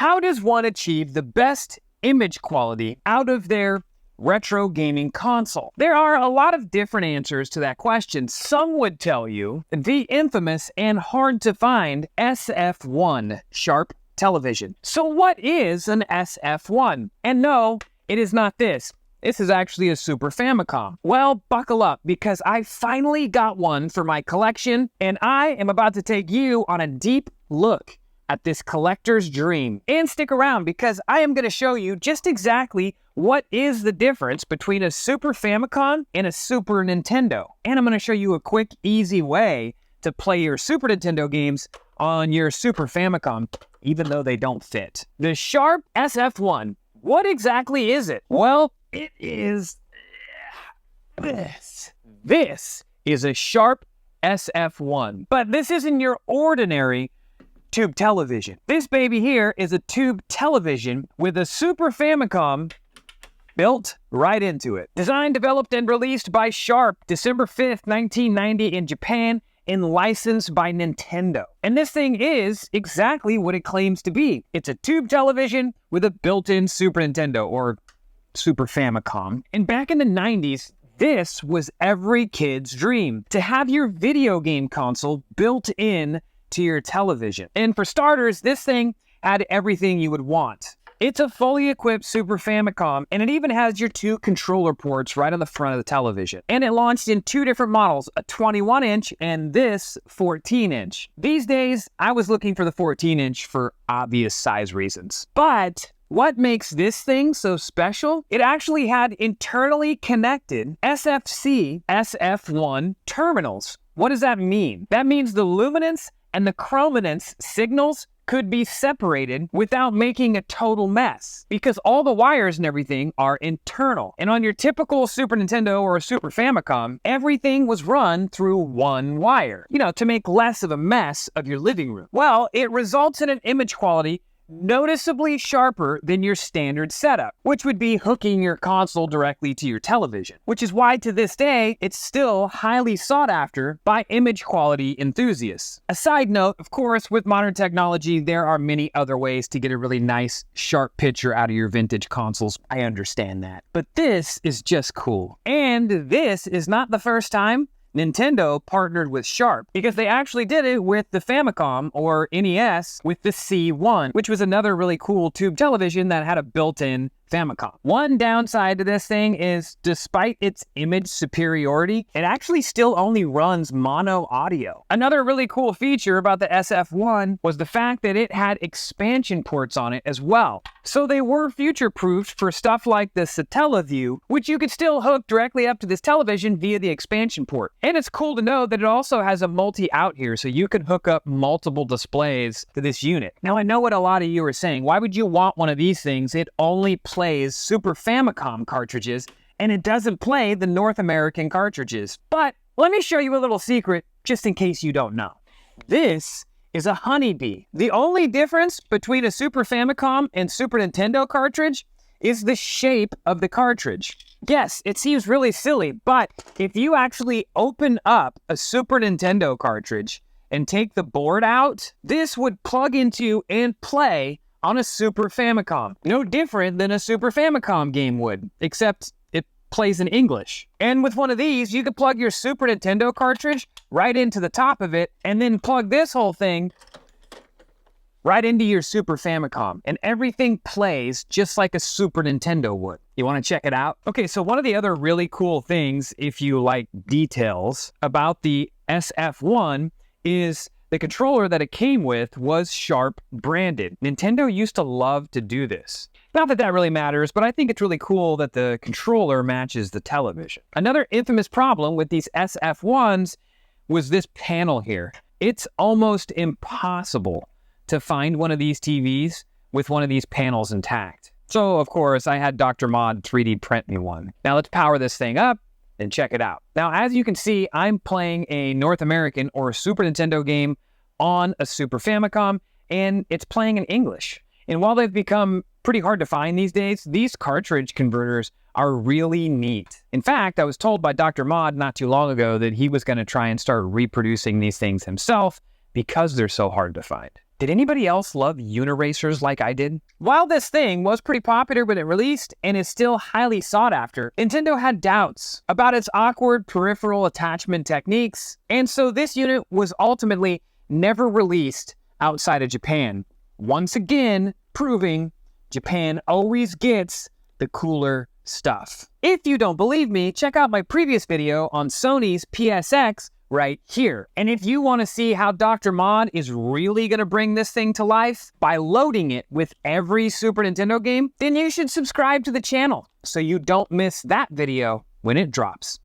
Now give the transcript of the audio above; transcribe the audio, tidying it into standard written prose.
How does one achieve the best image quality out of their retro gaming console? There are a lot of different answers to that question. Some would tell you the infamous and hard to find SF1 Sharp television. So what is an SF1? And no, it is not this. This is actually a Super Famicom. Well, buckle up, because I finally got one for my collection, and I am about to take you on a deep look at this collector's dream. And stick around, because I am going to show you just exactly what is the difference between a Super Famicom and a Super Nintendo. And I'm going to show you a quick, easy way to play your Super Nintendo games on your Super Famicom, even though they don't fit. The Sharp SF1, what exactly is it? Well, it is this. This is a Sharp SF1, but this isn't your ordinary tube television. This baby here is a tube television with a Super Famicom built right into it. Designed, developed, and released by Sharp December 5th, 1990 in Japan, and licensed by Nintendo. And this thing is exactly what it claims to be. It's a tube television with a built-in Super Nintendo, or Super Famicom. And back in the 90s, this was every kid's dream, to have your video game console built in to your television. And for starters, this thing had everything you would want. It's a fully equipped Super Famicom, and it even has your two controller ports right on the front of the television. And it launched in two different models, a 21-inch and this 14-inch. These days, I was looking for the 14-inch for obvious size reasons. But what makes this thing so special? It actually had internally connected SFC SF1 terminals. What does that mean? That means the luminance and the chrominance signals could be separated without making a total mess, because all the wires and everything are internal. And on your typical Super Nintendo or a Super Famicom, everything was run through one wire, to make less of a mess of your living room. Well, it results in an image quality noticeably sharper than your standard setup, which would be hooking your console directly to your television, which is why to this day, it's still highly sought after by image quality enthusiasts. A side note, of course, with modern technology, there are many other ways to get a really nice, sharp picture out of your vintage consoles. I understand that. But this is just cool. And this is not the first time Nintendo partnered with Sharp, because they actually did it with the Famicom, or NES, with the C1, which was another really cool tube television that had a built-in Famicom. One downside to this thing is, despite its image superiority, it actually still only runs mono audio. Another really cool feature about the SF1 was the fact that it had expansion ports on it as well. So they were future-proofed for stuff like the Satellaview, which you could still hook directly up to this television via the expansion port. And it's cool to know that it also has a multi-out here, so you can hook up multiple displays to this unit. Now, I know what a lot of you are saying. Why would you want one of these things? It only plays Super Famicom cartridges, and it doesn't play the North American cartridges. But let me show you a little secret, just in case you don't know. This is a honeybee. The only difference between a Super Famicom and Super Nintendo cartridge is the shape of the cartridge. Yes, it seems really silly, but if you actually open up a Super Nintendo cartridge and take the board out, this would plug into and play on a Super Famicom. No different than a Super Famicom game would, except it plays in English. And with one of these, you could plug your Super Nintendo cartridge right into the top of it, and then plug this whole thing right into your Super Famicom, and everything plays just like a Super Nintendo would. You want to check it out? Okay, so one of the other really cool things, if you like details, about the SF1 is the controller that it came with was Sharp branded. Nintendo used to love to do this. Not that that really matters, but I think it's really cool that the controller matches the television. Another infamous problem with these SF1s was this panel here. It's almost impossible to find one of these TVs with one of these panels intact. So, of course, I had Dr. Mod 3D print me one. Now let's power this thing up and check it out. Now, as you can see, I'm playing a North American or a Super Nintendo game on a Super Famicom, and it's playing in English. And while they've become pretty hard to find these days, these cartridge converters are really neat. In fact, I was told by Dr. Mod not too long ago that he was going to try and start reproducing these things himself because they're so hard to find. Did anybody else love Uniracers like I did? While this thing was pretty popular when it released and is still highly sought after, Nintendo had doubts about its awkward peripheral attachment techniques, and so this unit was ultimately never released outside of Japan. Once again, proving Japan always gets the cooler stuff. If you don't believe me, check out my previous video on Sony's PSX right here. And if you want to see how Dr. Mod is really going to bring this thing to life by loading it with every Super Nintendo game, then you should subscribe to the channel so you don't miss that video when it drops.